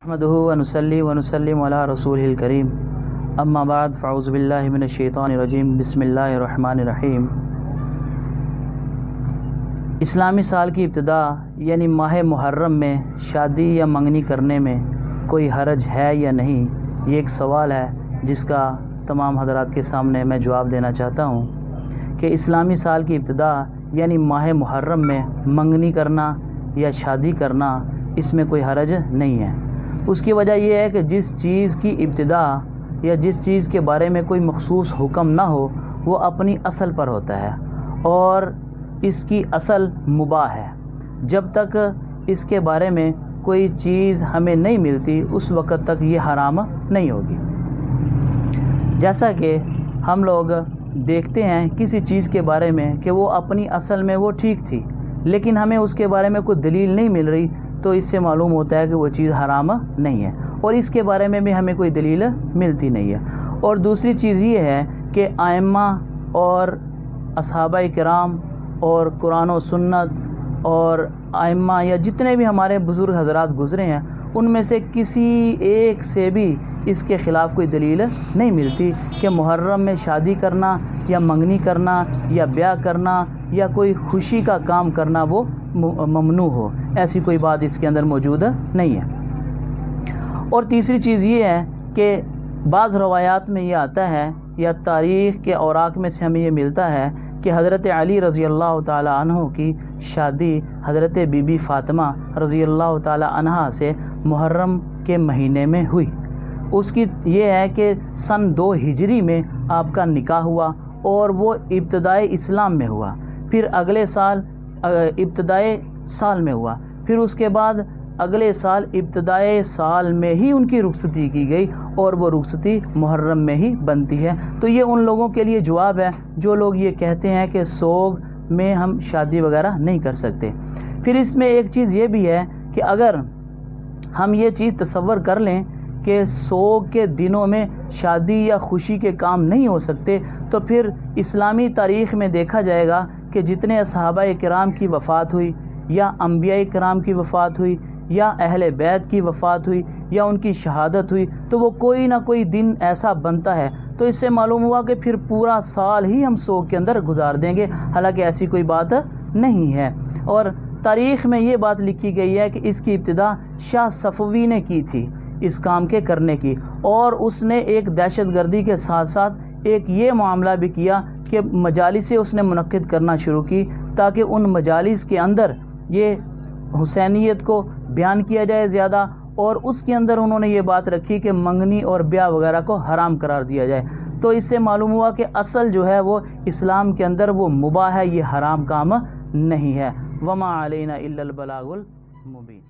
نحمدہ ونصلی ونسلم علی رسولہ الکریم اما بعد فاعوذ باللہ من الشیطان الرجیم بسم اللہ الرحمن الرحیم۔ اسلامی سال کی ابتدا یعنی ماہ محرم میں شادی یا منگنی کرنے میں کوئی حرج ہے یا نہیں، یہ ایک سوال ہے جس کا تمام حضرات کے سامنے میں جواب دینا چاہتا ہوں کہ اسلامی سال کی ابتدا یعنی ماہ محرم میں منگنی کرنا یا شادی کرنا اس میں کوئی حرج نہیں ہے۔ اس کی وجہ یہ ہے کہ جس چیز کی ابتدا یا جس چیز کے بارے میں کوئی مخصوص حکم نہ ہو وہ اپنی اصل پر ہوتا ہے اور اس کی اصل مباح ہے۔ جب تک اس کے بارے میں کوئی چیز ہمیں نہیں ملتی اس وقت تک یہ حرام نہیں ہوگی۔ جیسا کہ ہم لوگ دیکھتے ہیں کسی چیز کے بارے میں کہ وہ اپنی اصل میں وہ ٹھیک تھی لیکن ہمیں اس کے بارے میں کوئی دلیل نہیں مل رہی، تو اس سے معلوم ہوتا ہے کہ وہ چیز حرام نہیں ہے اور اس کے بارے میں بھی ہمیں کوئی دلیل ملتی نہیں ہے۔ اور دوسری چیز یہ ہے کہ ائمہ اور اصحابہ کرام اور قرآن و سنت اور ائمہ یا جتنے بھی ہمارے بزرگ حضرات گزرے ہیں ان میں سے کسی ایک سے بھی اس کے خلاف کوئی دلیل نہیں ملتی کہ محرم میں شادی کرنا یا منگنی کرنا یا بیاہ کرنا یا کوئی خوشی کا کام کرنا وہ ممنوع ہو، ایسی کوئی بات اس کے اندر موجود نہیں ہے۔ اور تیسری چیز یہ ہے کہ بعض روایات میں یہ آتا ہے یا تاریخ کے اوراق میں سے ہمیں یہ ملتا ہے کہ حضرت علی رضی اللہ تعالی عنہ کی شادی حضرت بی بی فاطمہ رضی اللہ تعالی عنہا سے محرم کے مہینے میں ہوئی۔ اس کی یہ ہے کہ سن 2 ہجری میں آپ کا نکاح ہوا اور وہ ابتدائی اسلام میں ہوا، پھر اگلے سال ابتدائی سال میں ہوا، پھر اس کے بعد اگلے سال ابتدائی سال میں ہی ان کی رخصتی کی گئی اور وہ رخصتی محرم میں ہی بنتی ہے۔ تو یہ ان لوگوں کے لیے جواب ہے جو لوگ یہ کہتے ہیں کہ سوگ میں ہم شادی وغیرہ نہیں کر سکتے۔ پھر اس میں ایک چیز یہ بھی ہے کہ اگر ہم یہ چیز تصور کر لیں کہ سوگ کے دنوں میں شادی یا خوشی کے کام نہیں ہو سکتے تو پھر اسلامی تاریخ میں دیکھا جائے گا کہ جتنے صحابہ کرام کی وفات ہوئی یا انبیاء کرام کی وفات ہوئی یا اہل بیت کی وفات ہوئی یا ان کی شہادت ہوئی تو وہ کوئی نہ کوئی دن ایسا بنتا ہے، تو اس سے معلوم ہوا کہ پھر پورا سال ہی ہم سوگ کے اندر گزار دیں گے، حالانکہ ایسی کوئی بات نہیں ہے۔ اور تاریخ میں یہ بات لکھی گئی ہے کہ اس کی ابتدا شاہ صفوی نے کی تھی اس کام کے کرنے کی، اور اس نے ایک دہشت گردی کے ساتھ ساتھ ایک یہ معاملہ بھی کیا کہ مجالسیں اس نے منعقد کرنا شروع کی تاکہ ان مجالس کے اندر یہ حسینیت کو بیان کیا جائے زیادہ، اور اس کے اندر انہوں نے یہ بات رکھی کہ منگنی اور بیاہ وغیرہ کو حرام قرار دیا جائے۔ تو اس سے معلوم ہوا کہ اصل جو ہے وہ اسلام کے اندر وہ مباح ہے، یہ حرام کام نہیں ہے۔ وما علینا الا البلاغ المبین۔